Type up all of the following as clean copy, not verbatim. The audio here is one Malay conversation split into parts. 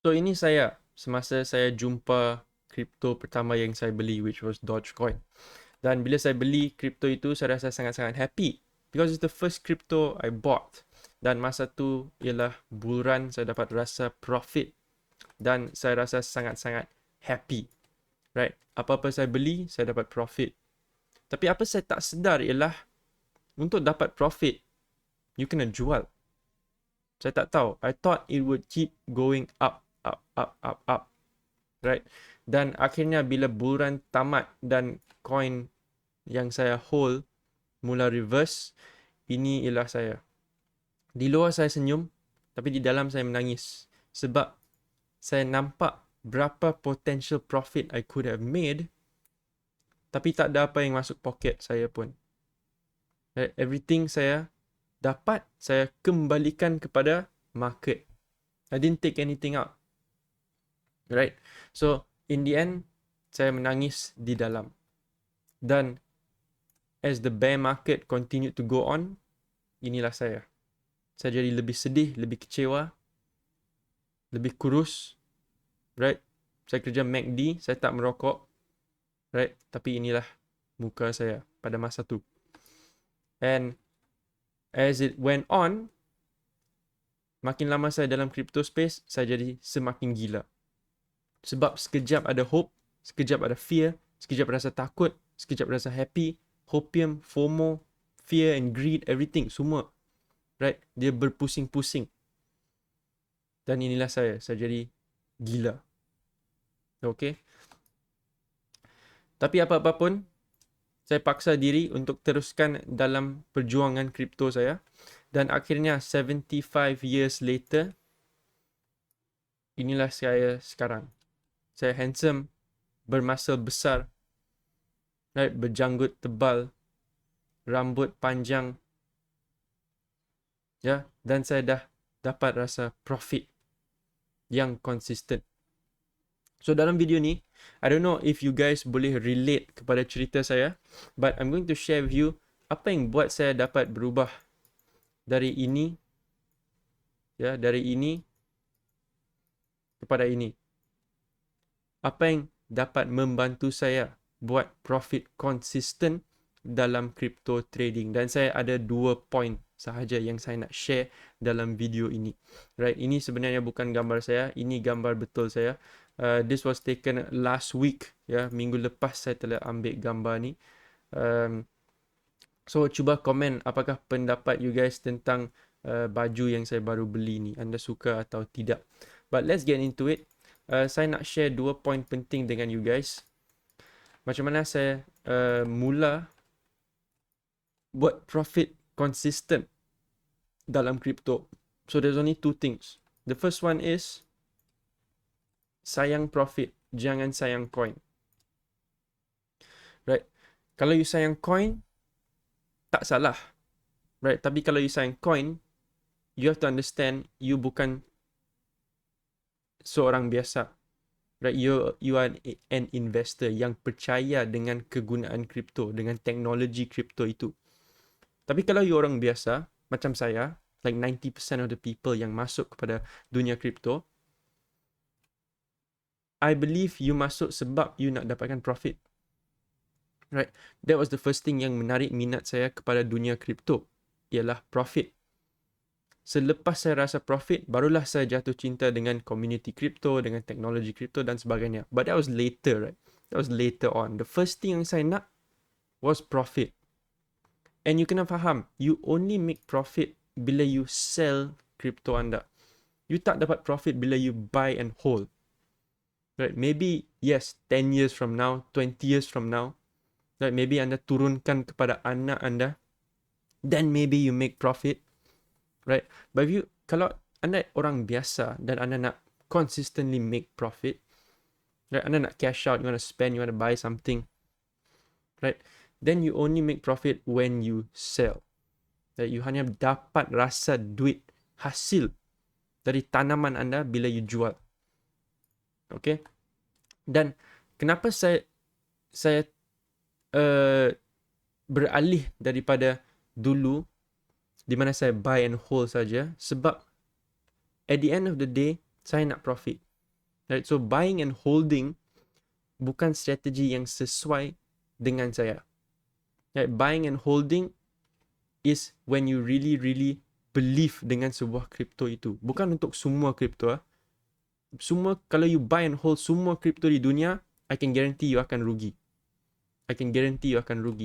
So ini saya semasa saya jumpa kripto pertama yang saya beli, which was Dogecoin. Dan bila saya beli kripto itu, saya rasa sangat-sangat happy because it's the first crypto I bought. Dan masa tu ialah bull run, saya dapat rasa profit dan saya rasa sangat-sangat happy. Right? Apa-apa saya beli, saya dapat profit. Tapi apa saya tak sedar ialah untuk dapat profit, you kena jual. Saya tak tahu. I thought it would keep going up, up, up, up, up. Right? Dan akhirnya bila bull run tamat dan coin yang saya hold mula reverse, ini ialah saya. Di luar saya senyum, tapi di dalam saya menangis. Sebab saya nampak berapa potential profit I could have made, tapi tak ada apa yang masuk pocket saya pun. Everything saya dapat, saya kembalikan kepada market. I didn't take anything out. Right? So, in the end, saya menangis di dalam. Dan as the bear market continued to go on, inilah saya. Saya jadi lebih sedih, lebih kecewa, lebih kurus. Right? Saya kerja MACD, saya tak merokok. Right? Tapi inilah muka saya pada masa tu. And as it went on, makin lama saya dalam crypto space, saya jadi semakin gila. Sebab sekejap ada hope, sekejap ada fear, sekejap rasa takut, sekejap rasa happy, hopium, FOMO, fear and greed, everything, semua. Right? Dia berpusing-pusing. Dan inilah saya jadi gila. Okay? Tapi apa-apa pun, saya paksa diri untuk teruskan dalam perjuangan kripto saya. Dan akhirnya 75 years later, inilah saya sekarang. Saya handsome, bermuscle besar, right? Berjanggut tebal, rambut panjang. Ya, dan saya dah dapat rasa profit yang konsisten. So dalam video ni, I don't know if you guys boleh relate kepada cerita saya, but I'm going to share with you apa yang buat saya dapat berubah dari ini, ya, dari ini kepada ini. Apa yang dapat membantu saya buat profit konsisten dalam crypto trading. Dan saya ada 2 point sahaja yang saya nak share dalam video ini. Right, ini sebenarnya bukan gambar saya, ini gambar betul saya. This was taken last week, ya, minggu lepas saya telah ambil gambar ni. So cuba komen apakah pendapat you guys tentang baju yang saya baru beli ni. Anda suka atau tidak? But let's get into it. Saya nak share 2 point penting dengan you guys. Macam mana saya mula buat profit consistent dalam crypto. So there's only 2 things. The first one is sayang profit, jangan sayang coin. Right? Kalau you sayang coin, tak salah. Right? Tapi kalau you sayang coin, you have to understand you bukan seorang biasa. Right? You are an investor yang percaya dengan kegunaan kripto, dengan teknologi kripto itu. Tapi kalau you orang biasa, macam saya, like 90% of the people yang masuk kepada dunia kripto, I believe you masuk sebab you nak dapatkan profit. Right? That was the first thing yang menarik minat saya kepada dunia kripto, ialah profit. Selepas saya rasa profit, barulah saya jatuh cinta dengan community kripto, dengan teknologi kripto dan sebagainya. But that was later, right? That was later on. The first thing yang saya nak was profit. And you kena faham, you only make profit bila you sell kripto anda. You tak dapat profit bila you buy and hold. Right? Maybe, yes, 10 years from now, 20 years from now, right? Maybe anda turunkan kepada anak anda, then maybe you make profit. Right? But kalau anda orang biasa dan anda nak consistently make profit, right? Anda nak cash out, you want to spend, you want to buy something, right? Then you only make profit when you sell. Right? You hanya dapat rasa duit hasil dari tanaman anda bila you jual. Okay? Dan kenapa saya beralih daripada dulu di mana saya buy and hold saja, sebab at the end of the day saya nak profit. Right? So buying and holding bukan strategi yang sesuai dengan saya. Right? Buying and holding is when you really believe dengan sebuah kripto itu. Bukan untuk semua kripto. Semua, kalau you buy and hold semua kripto di dunia, I can guarantee you akan rugi.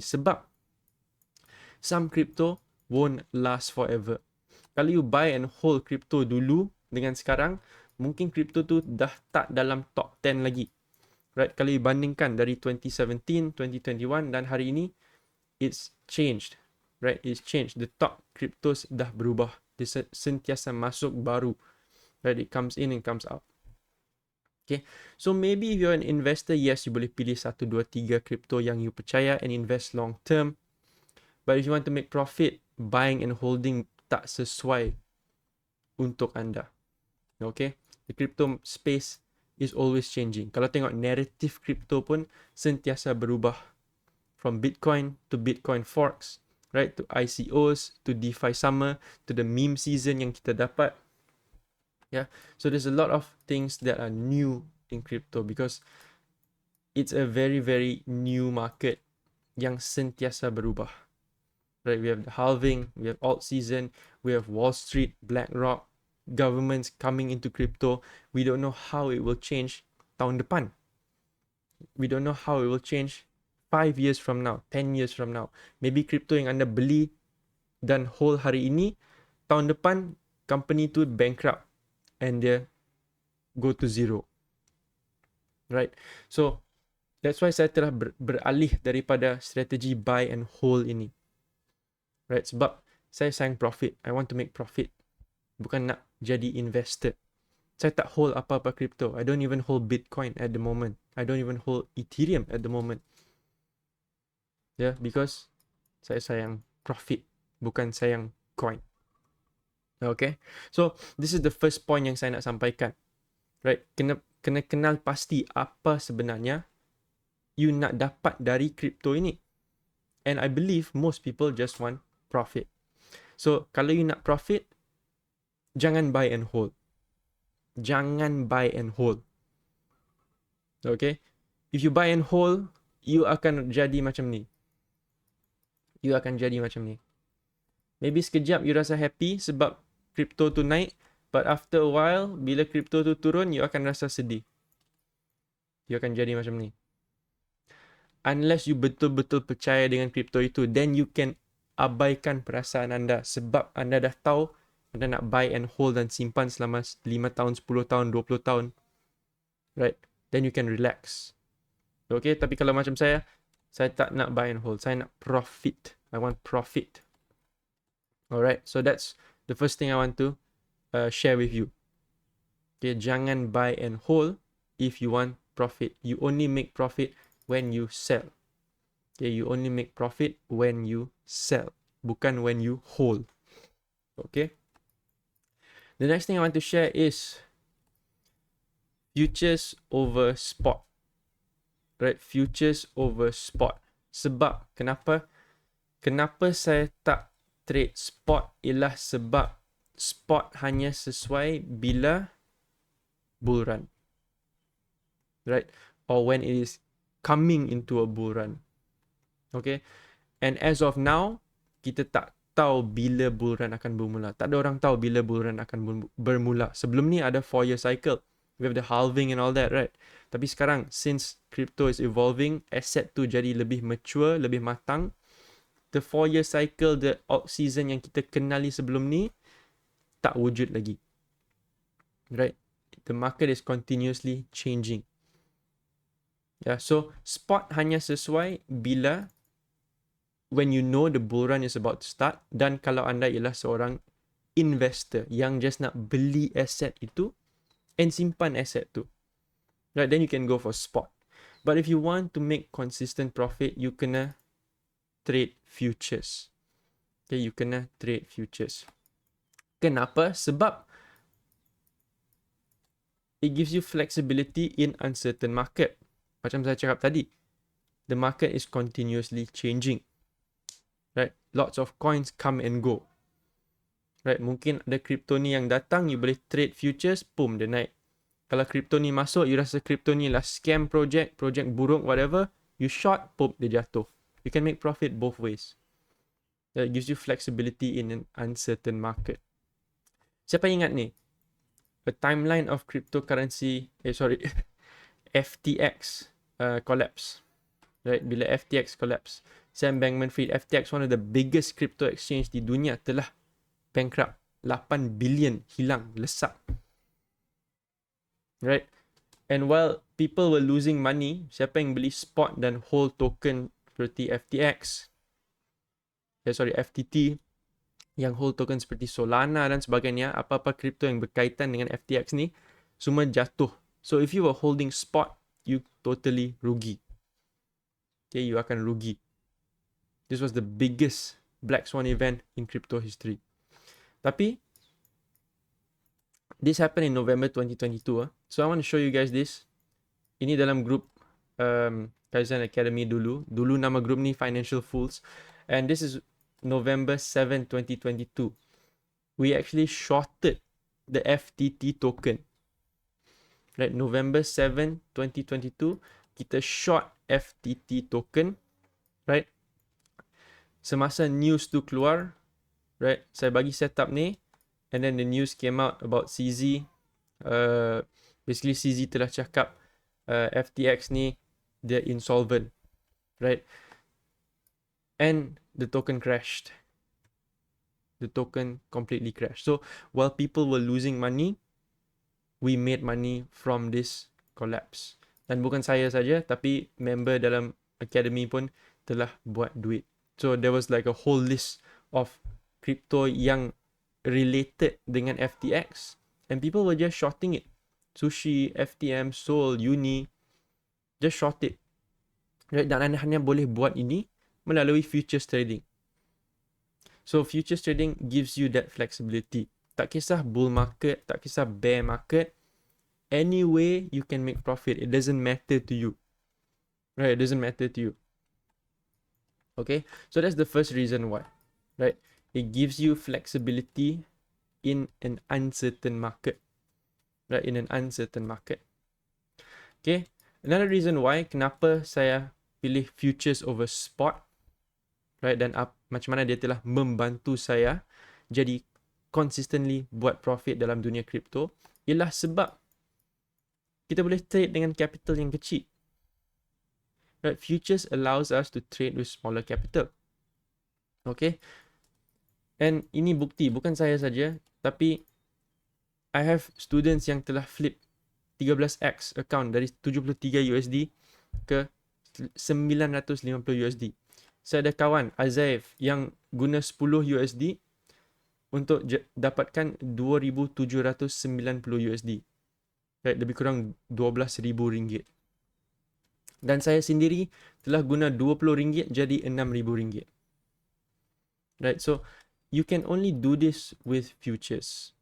Sebab some crypto won't last forever. Kalau you buy and hold crypto dulu dengan sekarang, mungkin crypto tu dah tak dalam top 10 lagi. Right? Kalau you bandingkan dari 2017, 2021 dan hari ini, it's changed. Right? It's changed. The top cryptos dah berubah. Dia sentiasa masuk baru. Right? It comes in and comes out. Okay. So maybe if you're an investor, yes, you boleh pilih 1, 2, 3 crypto yang you percaya and invest long term. But if you want to make profit, buying and holding tak sesuai untuk anda. Okay? The crypto space is always changing. Kalau tengok narrative crypto pun sentiasa berubah. From Bitcoin to Bitcoin forks, right? To ICOs, to DeFi summer, to the meme season yang kita dapat. Yeah. So there's a lot of things that are new in crypto because it's a very new market yang sentiasa berubah. Right, we have the halving, we have alt season, we have Wall Street, BlackRock, governments coming into crypto. We don't know how it will change tahun depan. We don't know how it will change 5 years from now, 10 years from now. Maybe crypto yang anda beli dan hold hari ini, tahun depan company tu bankrupt and dia go to zero. Right? So that's why saya telah beralih daripada strategi buy and hold ini. Right? Sebab saya sayang profit. I want to make profit. Bukan nak jadi investor. Saya tak hold apa-apa crypto. I don't even hold Bitcoin at the moment. I don't even hold Ethereum at the moment. Yeah, because saya sayang profit. Bukan sayang coin. Okay? So, this is the first point yang saya nak sampaikan. Right? Kena kenal pasti apa sebenarnya you nak dapat dari crypto ini. And I believe most people just want profit. So, kalau you nak profit, jangan buy and hold. Jangan buy and hold. Okay? If you buy and hold, you akan jadi macam ni. Maybe sekejap you rasa happy sebab crypto tu naik, but after a while, bila crypto tu turun, you akan rasa sedih. You akan jadi macam ni. Unless you betul-betul percaya dengan crypto itu, then you can abaikan perasaan anda sebab anda dah tahu anda nak buy and hold dan simpan selama 5 tahun, 10 tahun, 20 tahun. Right? Then you can relax. Okay? Tapi kalau macam saya tak nak buy and hold. Saya nak profit. I want profit. Alright? So that's the first thing I want to share with you. Okay? Jangan buy and hold if you want profit. You only make profit when you sell. Okay? You only make profit when you sell. Bukan when you hold. Okay? The next thing I want to share is futures over spot. Right? Futures over spot. Sebab, kenapa? Kenapa saya tak trade spot ialah sebab spot hanya sesuai bila bull run. Right? Or when it is coming into a bull run. Okay? And as of now, kita tak tahu bila bull run akan bermula. Tak ada orang tahu bila bull run akan bermula. Sebelum ni ada 4-year cycle. We have the halving and all that, right? Tapi sekarang, since crypto is evolving, asset tu jadi lebih mature, lebih matang. The 4-year cycle, the alt season yang kita kenali sebelum ni, tak wujud lagi. Right? The market is continuously changing. Yeah, so spot hanya sesuai bila when you know the bull run is about to start, dan kalau anda ialah seorang investor yang just nak beli aset itu and simpan aset tu, right, then you can go for spot. But if you want to make consistent profit, you kena trade futures. Okay, you kena trade futures. Kenapa? Sebab it gives you flexibility in uncertain market. Macam saya cakap tadi, the market is continuously changing. Right? Lots of coins come and go. Right? Mungkin ada crypto ni yang datang, you boleh trade futures, boom, dia naik. Kalau crypto ni masuk, you rasa crypto ni lah scam project buruk, whatever, you short, pop, dia jatuh. You can make profit both ways. That gives you flexibility in an uncertain market. Siapa ingat ni? A timeline of cryptocurrency, FTX collapse. Right, bila FTX collapse, Sam Bankman-Fried, FTX, one of the biggest crypto exchange di dunia, telah bankrupt. 8 billion hilang, lesak. Right? And while people were losing money, siapa yang beli spot dan hold token seperti FTX, FTT, yang hold token seperti Solana dan sebagainya, apa-apa kripto yang berkaitan dengan FTX ni, semua jatuh. So if you were holding spot, you totally rugi. Okay, you akan rugi. This was the biggest black swan event in crypto history. Tapi, this happened in November 2022. So I want to show you guys this. Ini dalam grup Kaizen Academy dulu. Dulu nama grup ni Financial Fools. And this is November 7, 2022. We actually shorted the FTT token. Right, November 7, 2022, kita short FTT token. Right, semasa news tu keluar, right, saya bagi setup ni, and then the news came out about CZ. Basically CZ telah cakap FTX ni dia insolvent, right, and the token crashed. The token completely crashed. So while people were losing money, we made money from this collapse. Dan bukan saya saja, tapi member dalam academy pun telah buat duit. So there was like a whole list of crypto yang related dengan FTX, and people were just shorting it. Sushi, FTM, Sol, Uni, just short it. Right? Dan anda hanya boleh buat ini melalui futures trading. So futures trading gives you that flexibility. Tak kisah bull market, tak kisah bear market, any way you can make profit. It doesn't matter to you. Right? It doesn't matter to you. Okay? So that's the first reason why. Right? It gives you flexibility in an uncertain market. Right? In an uncertain market. Okay? Another reason why kenapa saya pilih futures over spot, right, dan macam mana dia telah membantu saya jadi consistently buat profit dalam dunia kripto, ialah sebab kita boleh trade dengan capital yang kecil. Right, futures allows us to trade with smaller capital. Okay, and ini bukti, bukan saya saja, tapi I have students yang telah flip 13x account dari 73 USD ke 950 USD. Saya ada kawan Azaif yang guna 10 USD untuk dapatkan 2,790 USD. Right, lebih kurang 12,000 ringgit. Dan saya sendiri telah guna 20 ringgit jadi 6,000 ringgit. Right, so you can only do this with futures.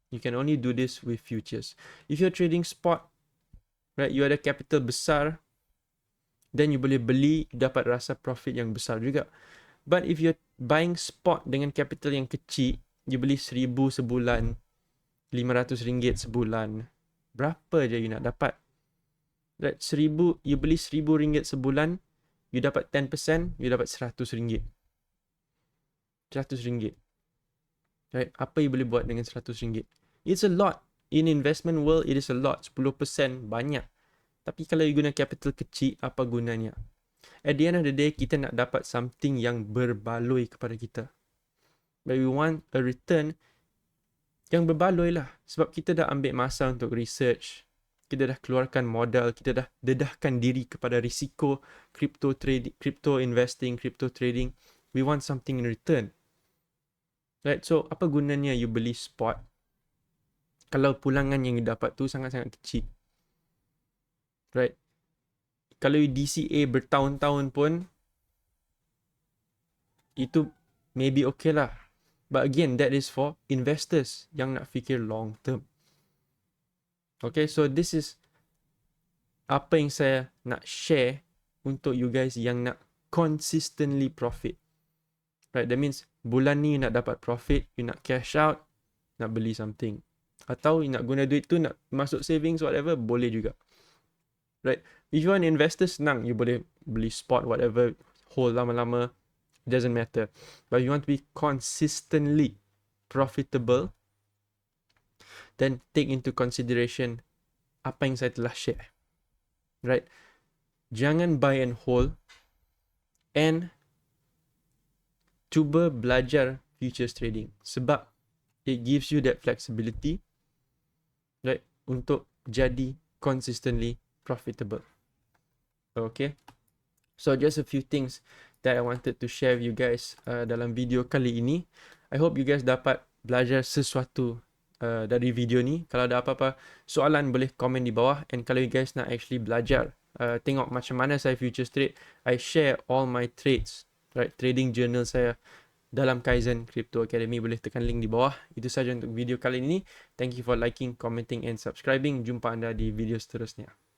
You can only do this with futures. If you're trading spot, right, you ada capital besar, then you boleh beli, dapat rasa profit yang besar juga. But if you're buying spot dengan capital yang kecil, you beli 1,000 sebulan, 500 ringgit sebulan, berapa je you nak dapat? Right, 1,000, you beli 1,000 ringgit sebulan, you dapat 10%, you dapat 100 ringgit. 100 ringgit. Right, apa you boleh buat dengan 100 ringgit? It's a lot. In investment world, it is a lot. 10% banyak. Tapi kalau you guna capital kecil, apa gunanya? At the end of the day, kita nak dapat something yang berbaloi kepada kita. But we want a return yang berbaloi lah. Sebab kita dah ambil masa untuk research. Kita dah keluarkan modal. Kita dah dedahkan diri kepada risiko crypto trading, crypto investing, crypto trading. We want something in return. Right? So, apa gunanya you beli spot kalau pulangan yang you dapat tu sangat-sangat kecil? Right? Kalau you DCA bertahun-tahun pun, itu maybe okay lah. But again, that is for investors yang nak fikir long term. Okay, so this is apa yang saya nak share untuk you guys yang nak consistently profit. Right, that means bulan ni you nak dapat profit, you nak cash out, nak beli something. Atau nak guna duit tu nak masuk savings whatever, boleh juga. Right? If you want investors, senang. You boleh beli spot whatever, hold lama-lama, doesn't matter. But you want to be consistently profitable, then take into consideration apa yang saya telah share. Right? Jangan buy and hold, and cuba belajar futures trading sebab it gives you that flexibility, right, untuk jadi consistently profitable. Okay, so just a few things that I wanted to share with you guys dalam video kali ini. I hope you guys dapat belajar sesuatu dari video ni. Kalau ada apa-apa soalan boleh komen di bawah, and kalau you guys nak actually belajar tengok macam mana saya futures trade, I share all my trades, right, trading journal saya dalam Kaizen Crypto Academy. Boleh tekan link di bawah. Itu saja untuk video kali ini. Thank you for liking, commenting and subscribing. Jumpa anda di video seterusnya.